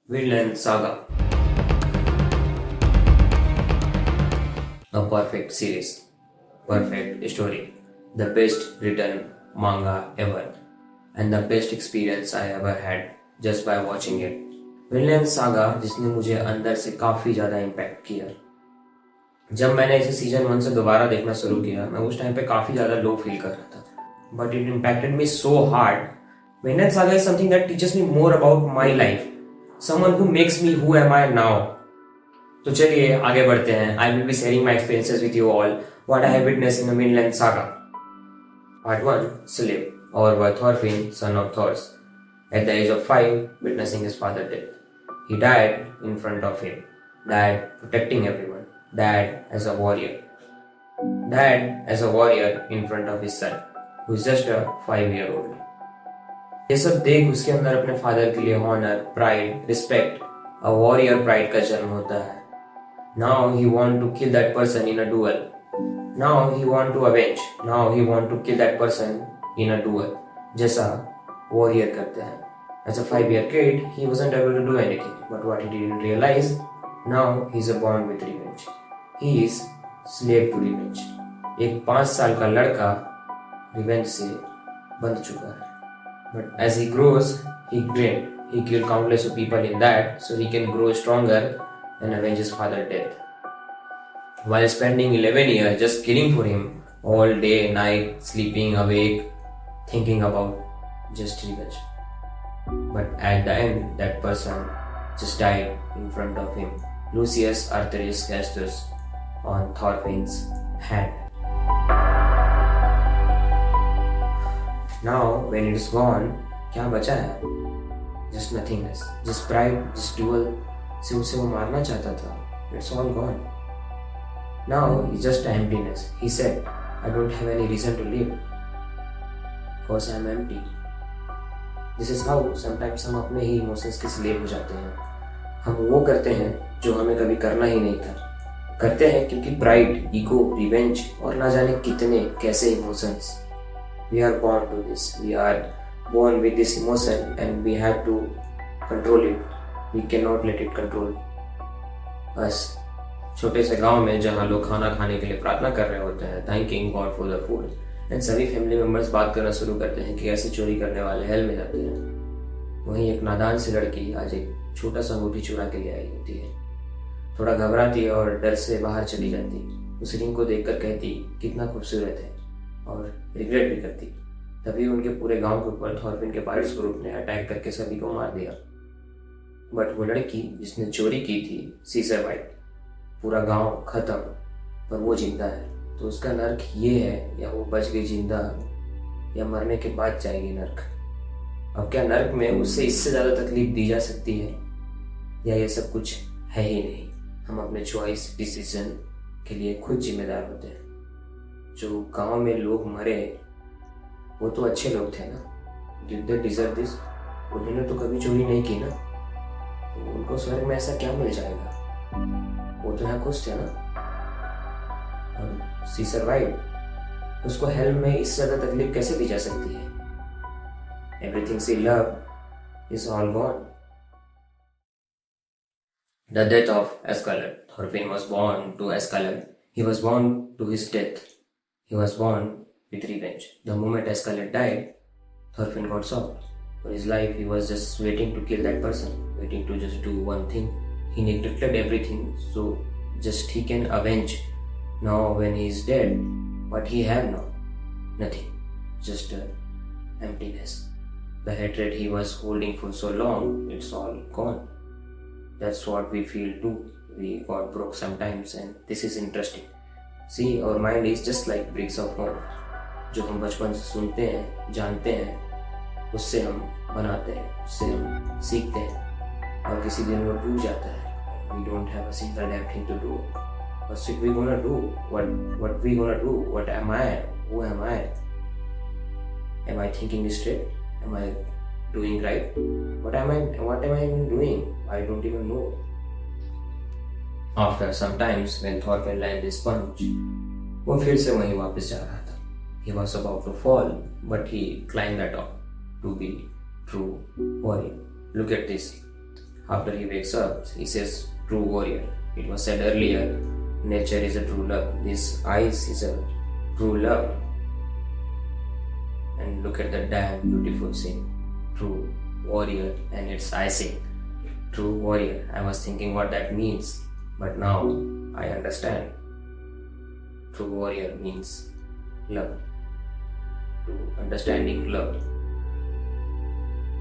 Vinland Saga, a perfect series, perfect story, the best written manga ever, and the best experience I ever had just by watching it. Vinland Saga जिसने मुझे अंदर से काफ़ी ज़्यादा impact किया। जब मैंने इसे सीजन 1 से दोबारा देखना शुरू किया, मैं उस टाइम पे काफ़ी ज़्यादा लो फील कर रहा था, but it impacted me so hard. Vinland Saga is something that teaches me more about my life, someone who makes me who am I now. तो चलिए आगे बढ़ते हैं. I will be sharing my experiences with you all, what I have witnessed in the Vinland Saga. Part 1. Slave, or Thorfinn, son of Thors, at the age of 5, witnessing his father's death. He died in front of him. Died protecting everyone. Died as a warrior. Died as a warrior in front of his son, who is just a 5-year-old. ये सब देख उसके अंदर अपने father के लिए honour, pride, respect, a warrior pride का जन्म होता है. Now he want to kill that person in a duel. Now he want to avenge. Now he want to kill that person in a duel, जैसा warrior करते हैं. As a 5-year kid, he wasn't able to do anything, but what he didn't realize, now he's born with revenge. He is slave to revenge. एक 5 साल का लड़का revenge से बंध चुका है. But as he grows, he grinned. He killed countless of people in that so he can grow stronger and avenge his father's death. While spending 11 years just killing for him, all day, night, sleeping, awake, thinking about just revenge. But at the end, that person just died in front of him. Lucius Arthurius Gastus on Thorfinn's hand. Now, when it is gone, क्या बचा है? Just nothingness, just pride, just duel. से उसे वो मारना चाहता था. It's all gone. Now it's just emptiness. He said, I don't have any reason to live because I'm empty. This is how sometimes हम अपने ही इमोशंस के स्लेव हो जाते हैं. हम वो करते हैं जो हमें कभी करना ही नहीं था. करते हैं क्योंकि प्राइड, ईगो, रिवेंज और ना जाने कितने कैसे emotions. We are born to this. We are born with this emotion and we have to control it. We cannot let it control us. छोटे से गांव में जहां लोग खाना खाने के लिए प्रार्थना कर रहे होते हैं, thanking God for the food, and सभी फैमिली मेंबर्स बात करना शुरू करते हैं कि ऐसे चोरी करने वाले हेल में जाते हैं. वहीं एक नादान सी लड़की आज एक छोटा सा अंगूठी चुरा के ले आई होती है. थोड़ा घबराती है और डर से बाहर चली जाती. उस रिंग को देखकर कहती कितना खूबसूरत है और रिग्रेट भी करती. तभी उनके पूरे गांव के ऊपर थॉरफिन के पायरेट्स ग्रुप ने अटैक करके सभी को मार दिया. बट वो लड़की जिसने चोरी की थी, सी सर्वाइव्ड. पूरा गांव खत्म, पर वो जिंदा है. तो उसका नर्क ये है, या वो बच गई जिंदा, या मरने के बाद जाएगी नर्क. अब क्या नर्क में उससे इससे ज़्यादा तकलीफ दी जा सकती है, या ये सब कुछ है ही नहीं? हम अपने चॉइस, डिसीजन के लिए खुद जिम्मेदार होते हैं. जो गांव में लोग मरे वो तो अच्छे लोग थे ना. Did they deserve this? उन्होंने तो कभी चोरी नहीं की ना, तो उनको स्वर्ग में ऐसा क्या मिल जाएगा? वो तो यहाँ खुश थे ना. और सी सर्वाइव, उसको हेल में इससे ज़्यादा तकलीफ कैसे दी जा सकती है? Everything see love is all gone. The death of Escalade. Thorfinn was born to Escalade. He was born to his death. He was born with revenge. The moment Escalade died, Thorfinn got shocked. For his life, he was just waiting to kill that person, waiting to just do one thing. He neglected everything, so just he can avenge. Now, when he is dead, what he have now? Nothing. Just emptiness. The hatred he was holding for so long, it's all gone. That's what we feel too. We got broke sometimes, and this is interesting. See, our mind is just like bricks of home. जो हम बचपन से सुनते हैं, जानते हैं, उससे हम बनाते हैं, उससे हम सीखते हैं, और किसी दिन वो टूट जाता है. We don't have a single damn thing to do. What we gonna do? What we gonna do? What am I? Who am I? Am I thinking straight? Am I doing right? What am I even doing? I don't even know. After some times, when Thorfinn landed his sponge, वो फिर से वहीं वापस जा रहा था. He was about to fall, but he climbed that up to be true warrior. Look at this. After he wakes up, he says, "True warrior." It was said earlier, nature is a true love. This ice is a true love. And look at the damn beautiful scene. True warrior, and it's icing. True warrior. I was thinking what that means, but now I understand. True warrior means love. True understanding love.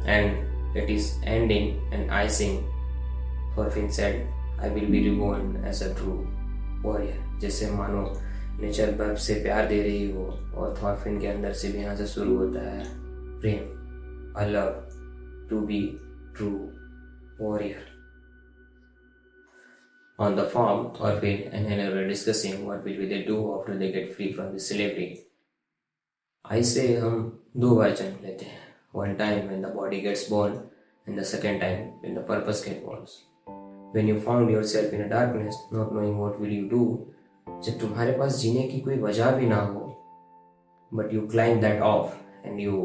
And it is ending and icing. Thorfinn said, "I will be reborn as a true warrior." जैसे मानो nature बर्फ से प्यार दे रही हो और Thorfinn के अंदर से भी यहाँ से शुरू होता है प्रेम, a love to be true warrior. On the farm, Thorfinn and Helen were discussing what will they do after they get free from the slavery. I say हम दो बार जन्म लेते हैं. One time when the body gets born and the second time when the purpose gets born. When you found yourself in a darkness, not knowing what will you do, जब तुम्हारे पास जीने की कोई वजह भी ना हो, but you climb that off and you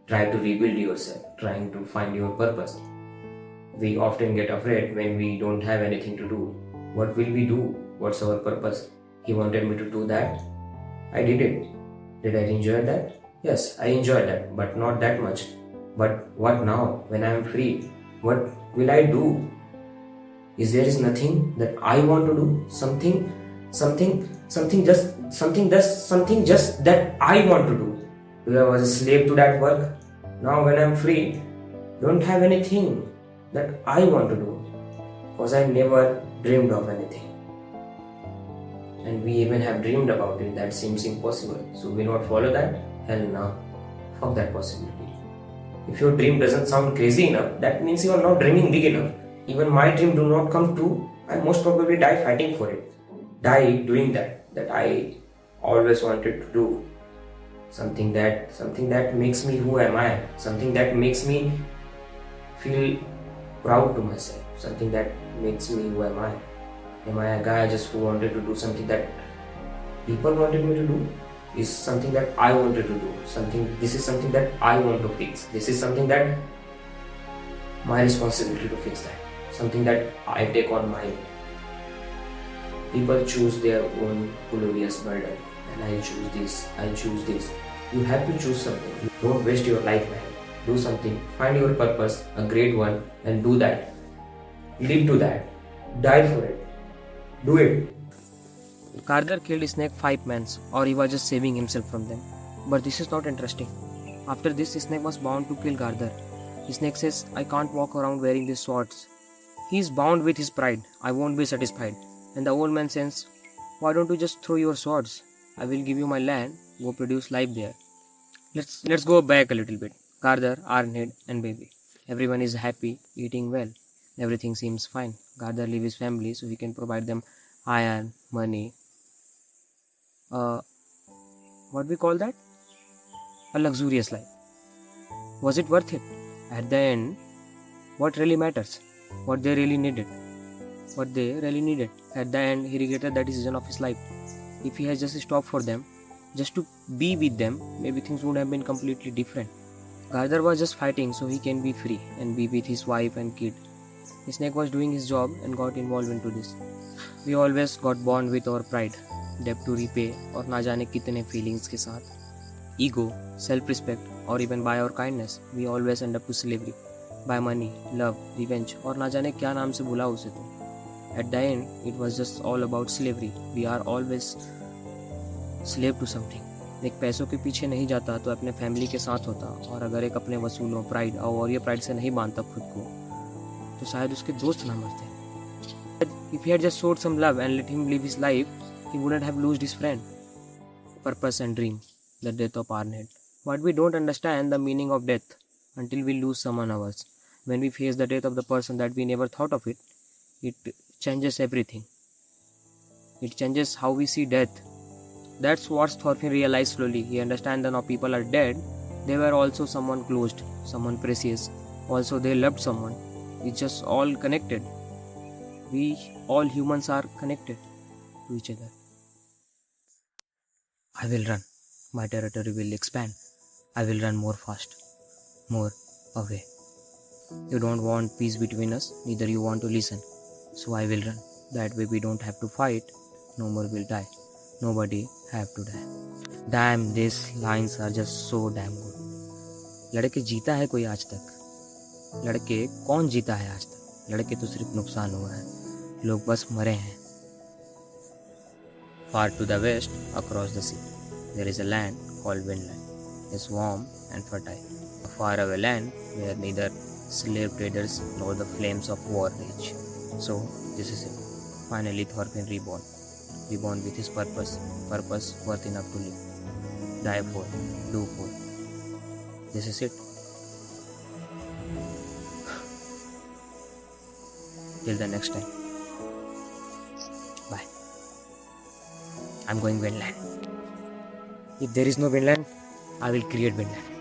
try to rebuild yourself, trying to find your purpose. We often get afraid when we don't have anything to do. What will we do? What's our purpose? He wanted me to do that. I did it. Did I enjoy that? Yes, I enjoyed that, but not that much. But what now? When I am free, what will I do? Is there nothing that I want to do? Something just that I want to do. I was a slave to that work. Now when I'm free, don't have anything that I want to do. Because I never dreamed of anything. And we even have dreamed about it. That seems impossible. So we not follow that? Hell no. Fuck that possibility. If your dream doesn't sound crazy enough, that means you are not dreaming big enough. Even my dream do not come true, I most probably die fighting for it. Die doing that I always wanted to do. Something that makes me who am I. Something that makes me feel proud to myself. Something that makes me who am I. Am I a guy just who wanted to do something that people wanted me to do? Is something that I wanted to do. This is something that I want to fix. This is something that my responsibility to fix that. Something that I take on my. People choose their own glorious burden, and I choose this. You have to choose something. Don't waste your life, man. Do something. Find your purpose, a great one, and do that. Live to that. Die for it. Do it. Gardar killed Snake 5 men, or he was just saving himself from them. But this is not interesting. After this, Snake was bound to kill Gardar. Snake says, "I can't walk around wearing these swords." He is bound with his pride. "I won't be satisfied." And the old man says, "Why don't you just throw your swords? I will give you my land. Go produce life there." Let's go back a little bit. Gardar, Arnhed, and baby. Everyone is happy, eating well. Everything seems fine. Gardar leaves his family so he can provide them iron, money. What we call that? A luxurious life. Was it worth it? At the end, what really matters? What they really needed. At the end, he regretted that decision of his life. If he has just stopped for them, just to be with them, maybe things would have been completely different. Gardar was just fighting so he can be free and be with his wife and kid. Snake was doing his job and got involved into this. We always got born with our pride, debt to repay और ना जाने कितने feelings के साथ. Ego, self-respect or even by our kindness, we always end up to slavery. By money, love, revenge और ना जाने क्या नाम से बुला उसे तो. At the end, it was just all about slavery. We are always slave to something. एक पैसों के पीछे नहीं जाता तो अपने फैमिली के साथ होता, और अगर एक अपने वसूलों प्राइड और ये प्राइड से नहीं बांधता खुद को तो शायद उसके दोस्त ना मरते. If he had just showed some love and let him live his life, he wouldn't have lost his friend. Purpose and dream, the death of Arnhed. But we don't understand the meaning of death until we lose someone of us. When we face the death of the person that we never thought of it changes everything. It changes how we see death. That's what Thorfinn realized slowly. He understands that now people are dead. They were also someone closed, someone precious. Also they loved someone. It's just all connected. We all humans are connected to each other. I will run. My territory will expand. I will run more fast, more away. You don't want peace between us, neither you want to listen. So I will run. That way we don't have to fight. No more will die. Nobody have to die. Damn, these lines are just so damn good. लड़के जीता है कोई आज तक? लड़के कौन जीता है आज तक? लड़के तो सिर्फ नुकसान हुआ है. लोग बस मरे हैं. Far to the west, across the sea, there is a land called Vinland. It's warm and fertile. A faraway land where neither slave traders nor the flames of war rage. So, this is it. Finally, Thorfinn reborn. Reborn with his purpose. Purpose worth enough to live. Die for, do for. This is it. Till the next time. Bye. I'm going Vinland. If there is no Vinland, I will create Vinland.